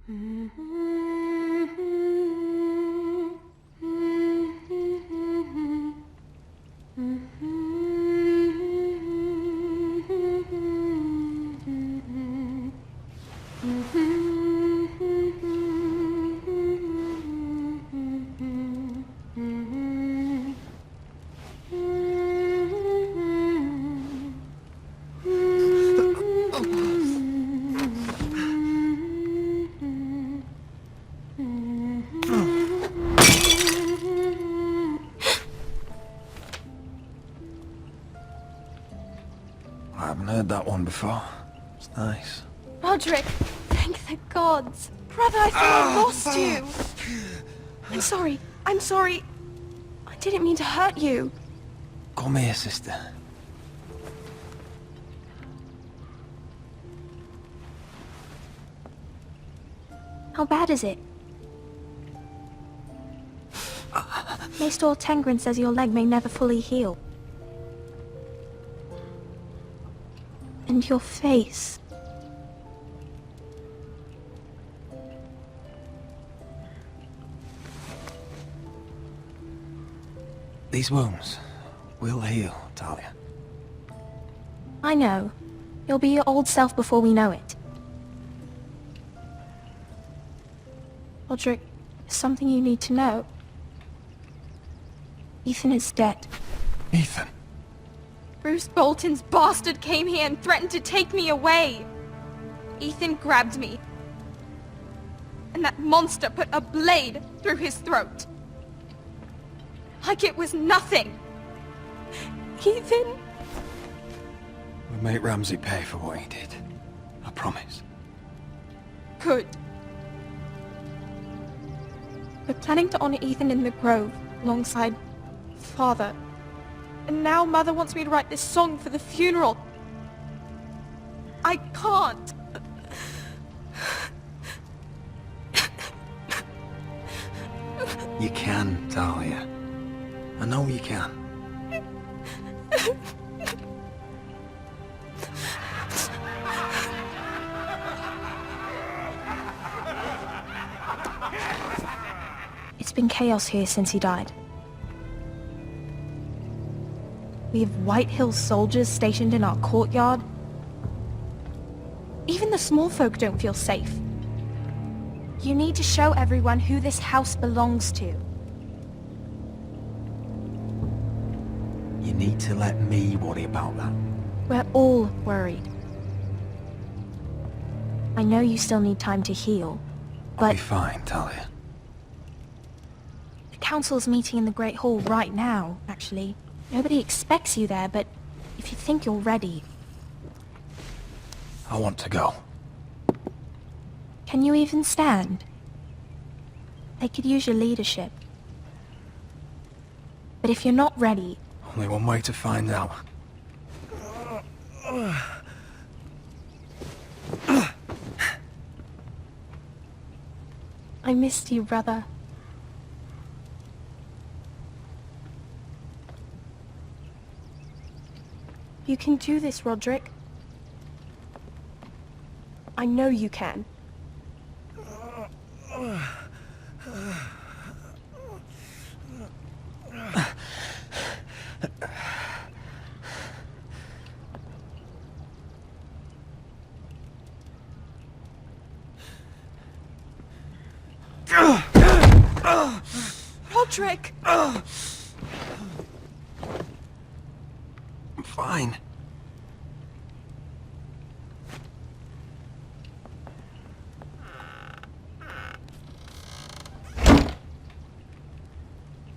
I haven't heard that one before. It's nice. Roderick, thank the gods. Brother, I thought I lost you. I'm sorry. I'm sorry. I didn't mean to hurt you. Come here, sister. How bad is it? Maester Tengrin says your leg may never fully heal. And your face. These wounds will heal, Talia. I know. You'll be your old self before we know it. Roderick, there's something you need to know. Ethan is dead. Ethan? Bruce Bolton's bastard came here and threatened to take me away. Ethan grabbed me. And that monster put a blade through his throat. Like it was nothing. Ethan? We'll make Ramsay pay for what he did. I promise. Good. We're planning to honor Ethan in the grove, alongside Father. And now Mother wants me to write this song for the funeral. I can't. You can, Talia. I know you can. It's been chaos here since he died. We have White Hills soldiers stationed in our courtyard. Even the small folk don't feel safe. You need to show everyone who this house belongs to. You need to let me worry about that. We're all worried. I know you still need time to heal, I'll be but fine, Talia. the council's meeting in the Great Hall right now, actually. Nobody expects you there, but if you think you're ready... I want to go. Can you even stand? They could use your leadership. But if you're not ready... Only one way to find out. I missed you, brother. You can do this, Roderick. I know you can. Roderick! I'm fine.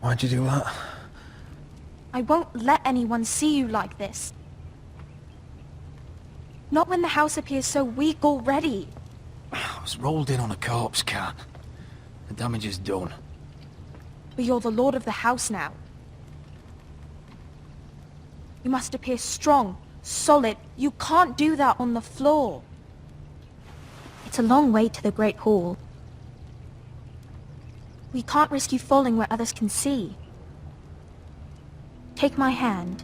Why'd you do that? I won't let anyone see you like this. Not when the house appears so weak already. I was rolled in on a corpse cart. The damage is done. But you're the lord of the house now. You must appear strong, solid. You can't do that on the floor. It's a long way to the Great Hall. We can't risk you falling where others can see. Take my hand.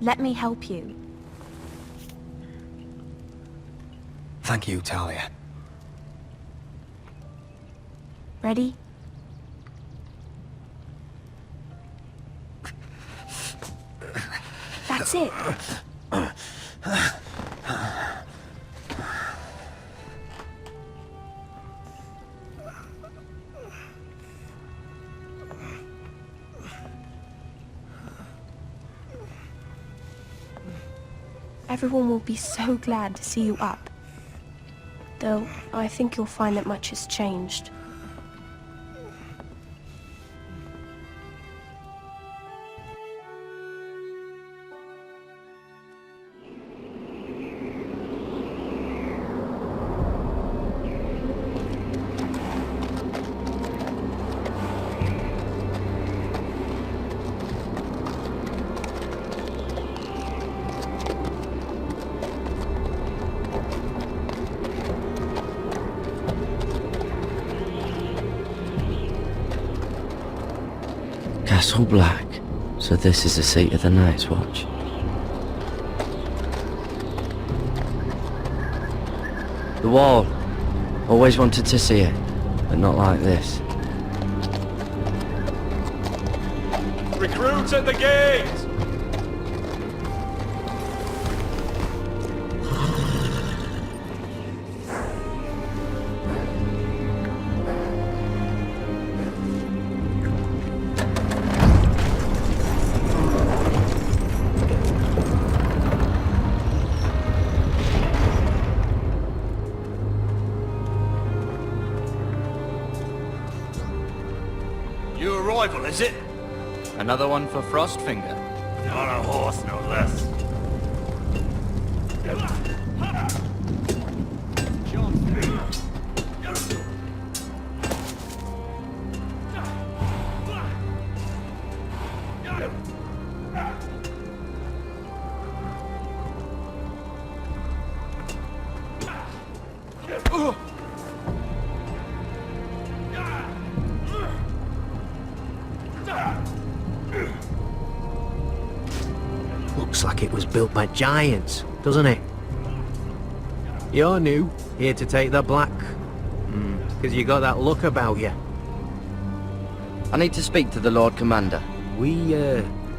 Let me help you. Thank you, Talia. Ready? That's it. Everyone will be so glad to see you up. Though, I think you'll find that much has changed. Castle Black. So this is the seat of the Night's Watch. The wall. Always wanted to see it, but not like this. Recruits at the gate! New arrival, is it? Another one for Frostfinger. On a horse, no less. Looks like it was built by giants, doesn't it? You're new, here to take the black. Because you got that look about you. I need to speak to the Lord Commander. We,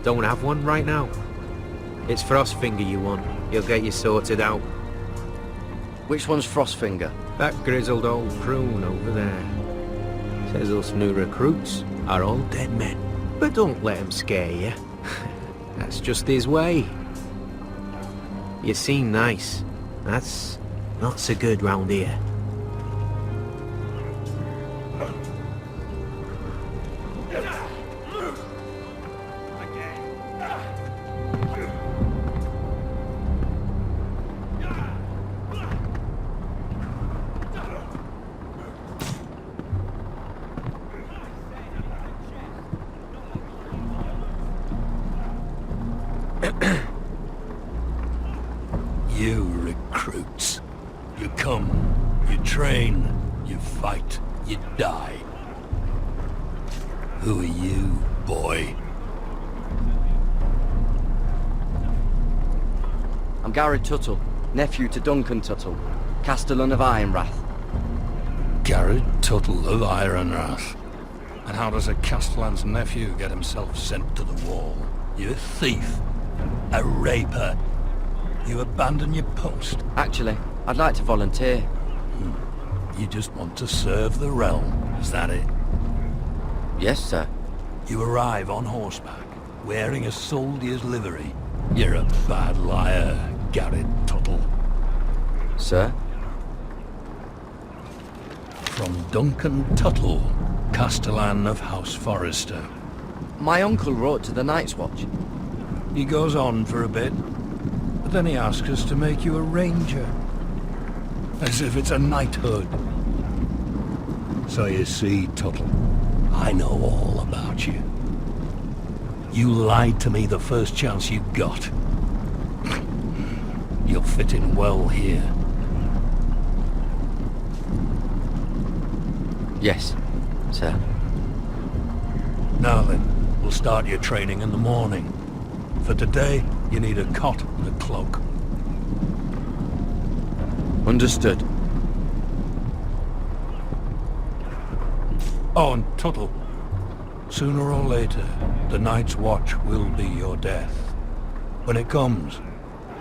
don't have one right now. It's Frostfinger you want. He'll get you sorted out. Which one's Frostfinger? That grizzled old prune over there. Says us new recruits are all dead men. But don't let him scare you. That's just his way. You seem nice. That's not so good round here. You recruits. You come, you train, you fight, you die. Who are you, boy? I'm Garrett Tuttle, nephew to Duncan Tuttle, Castellan of Ironrath. Garrett Tuttle of Ironrath. And how does a Castellan's nephew get himself sent to the wall? You a thief, a raper. You abandon your post. Actually, I'd like to volunteer. You just want to serve the realm, is that it? Yes, sir. You arrive on horseback, wearing a soldier's livery. You're a bad liar, Garrett Tuttle. Sir? From Duncan Tuttle, Castellan of House Forrester. My uncle wrote to the Night's Watch. He goes on for a bit, but then he asks us to make you a ranger. As if it's a knighthood. So you see, Tuttle, I know all about you. You lied to me the first chance you got. You'll fit in well here. Yes, sir. Now then, we'll start your training in the morning. For today, you need a cot and a cloak. Oh, and Tuttle. Sooner or later, the Night's Watch will be your death. When it comes,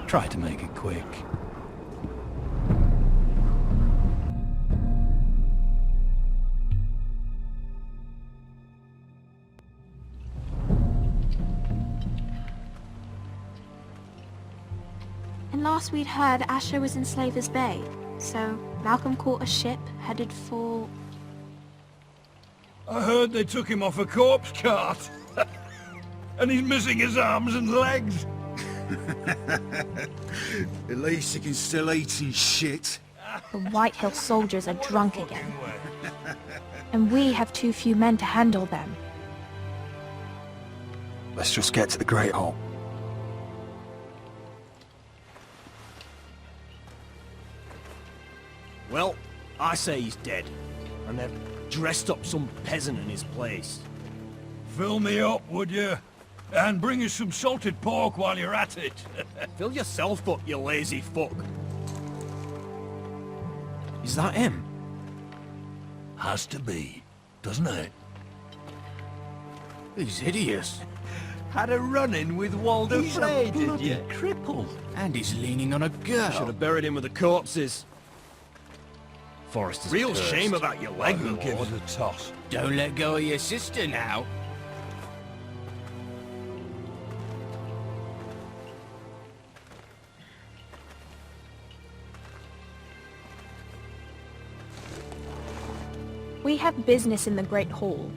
try to make it quick. And last we'd heard, Asher was in Slaver's Bay. So Malcolm caught a ship headed for... I heard they took him off a corpse cart. And he's missing his arms and legs. At least he can still eat and shit. The White Hill soldiers are drunk again. And we have too few men to handle them. Let's just get to the Great Hall. Well, I say he's dead. And they've dressed up some peasant in his place. Fill me up, would you? And bring us some salted pork while you're at it. Fill yourself up, you lazy fuck. Is that him? Has to be, doesn't it? He's hideous. Had a run-in with Walder Frey, did you? cripple. And he's leaning on a girl. Should have buried him with the corpses. Forrest is Real cursed. shame about your leg, Who my gives lord. a toss? Don't let go of your sister now. We have business in the Great Hall.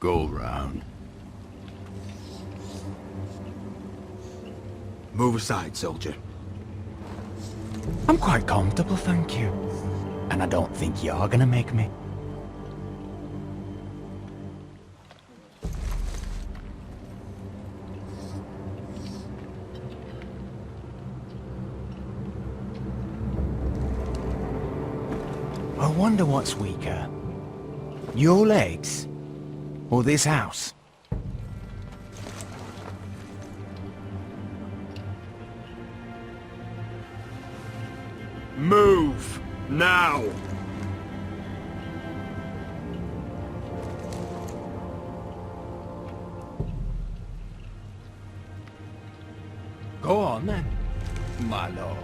Go round. Move aside, soldier. I'm quite comfortable, thank you. And I don't think you're gonna make me. I wonder what's weaker. Your legs? Or this house? Move! Now! Go on then, my lord.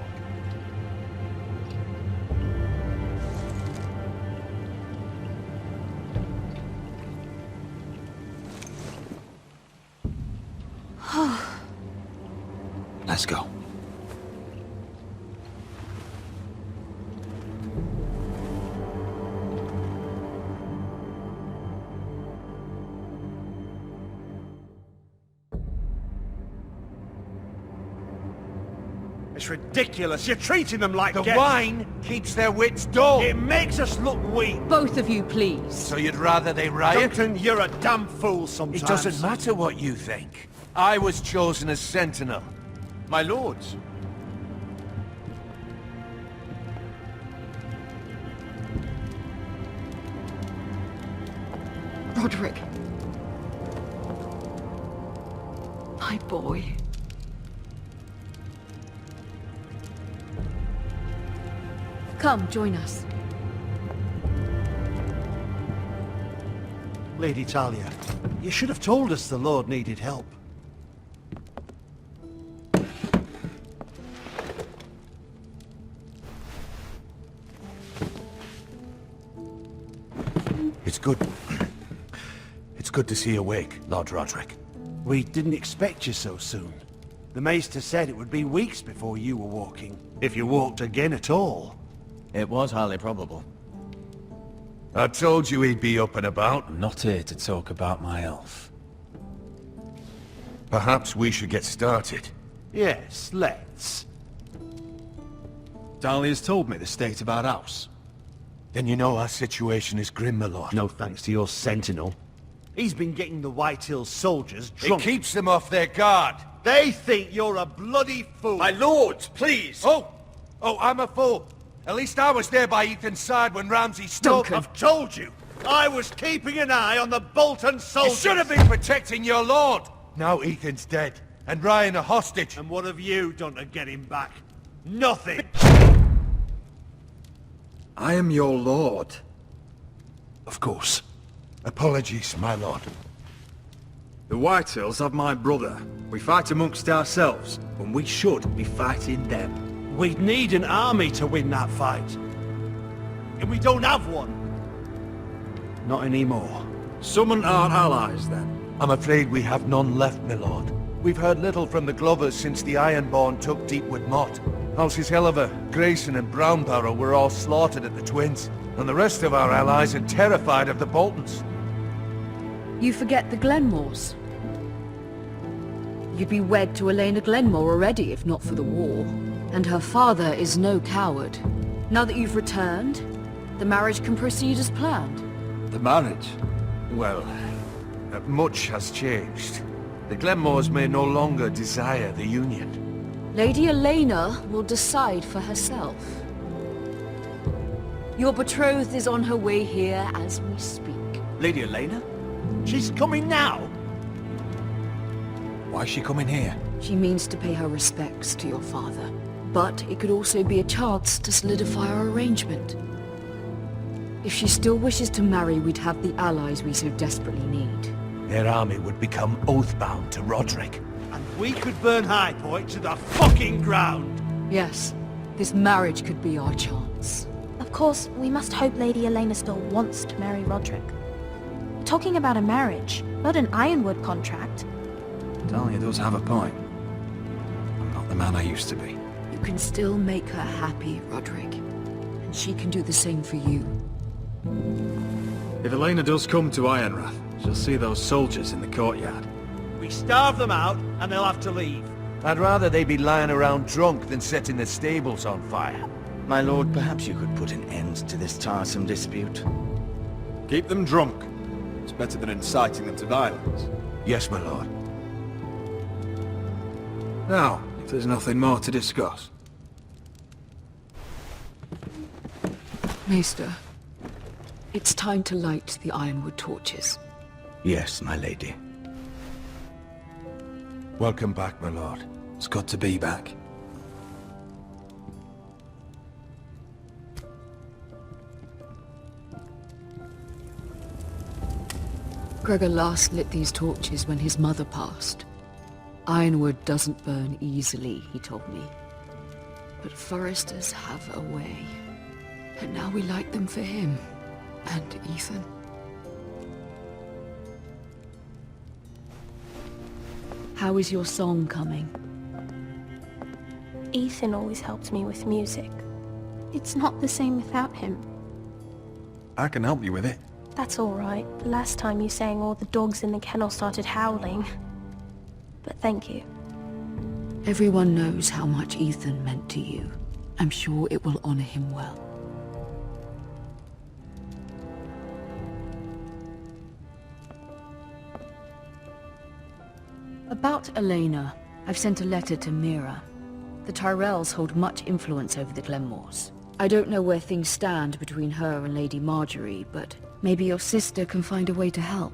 Let's go. It's ridiculous. You're treating them like The guests. wine keeps their wits dull. It makes us look weak. Both of you, please. So you'd rather they riot? Duncan, you're a damn fool sometimes. It doesn't matter what you think. I was chosen as sentinel. My lords. Roderick. My boy. Come, join us. Lady Talia, you should have told us the Lord needed help. It's good. It's good to see you awake, Lord Roderick. We didn't expect you so soon. The Maester said it would be weeks before you were walking, if you walked again at all. It was highly probable. I told you he'd be up and about. I'm not here to talk about my elf. Perhaps we should get started. Yes, let's. Dahlia's told me the state of our house. Then you know our situation is grim, my lord. No thanks to your sentinel. He's been getting the White Hill soldiers It drunk. keeps them off their guard. They think you're a bloody fool. My lords, please! Oh, I'm a fool. At least I was there by Ethan's side when Ramsay stole... Duncan. I've told you. I was keeping an eye on the Bolton You soldiers. should have been protecting your lord. Now Ethan's dead, and Ryan a hostage. And what have you done to get him back? Nothing! I am your lord. Of course. Apologies, my lord. The Whitehills have my brother. We fight amongst ourselves, when we should be fighting them. We'd need an army to win that fight. And we don't have one. Not anymore. Summon our allies, then. I'm afraid we have none left, my lord. We've heard little from the Glovers since the Ironborn took Deepwood Motte. Houses Helliver, Grayson and Brownbarrow were all slaughtered at the Twins, and the rest of our allies are terrified of the Boltons. You forget the Glenmores. You'd be wed to Elena Glenmore already if not for the war. And her father is no coward. Now that you've returned, the marriage can proceed as planned. The marriage? Well, much has changed. The Glenmores may no longer desire the union. Lady Elena will decide for herself. Your betrothed is on her way here as we speak. Lady Elena? She's coming now! Why is she coming here? She means to pay her respects to your father. But it could also be a chance to solidify our arrangement. If she still wishes to marry, we'd have the allies we so desperately need. Their army would become oathbound to Roderick. And we could burn High Point to the fucking ground! Yes, this marriage could be our chance. Of course, we must hope Lady Elena still wants to marry Roderick. We're talking about a marriage, not an Ironwood contract. Talia does have a point. I'm not the man I used to be. You can still make her happy, Roderick. And she can do the same for you. If Elena does come to Ironrath, she'll see those soldiers in the courtyard. We starve them out, and they'll have to leave. I'd rather they be lying around drunk than setting the stables on fire. My lord, perhaps you could put an end to this tiresome dispute. Keep them drunk. It's better than inciting them to violence. Yes, my lord. Now, if there's nothing more to discuss. Maester, it's time to light the Ironwood torches. Yes, my lady. Welcome back, my lord. It's good to be back. Gregor last lit these torches when his mother passed. Ironwood doesn't burn easily, he told me. But foresters have a way. And now we light them for him. And Ethan. How is your song coming? Ethan always helped me with music. It's not the same without him. I can help you with it. That's all right. The last time you sang, all the dogs in the kennel started howling. But thank you. Everyone knows how much Ethan meant to you. I'm sure it will honor him well. About Elena, I've sent a letter to Mira. The Tyrells hold much influence over the Glenmores. I don't know where things stand between her and Lady Marjorie, but maybe your sister can find a way to help.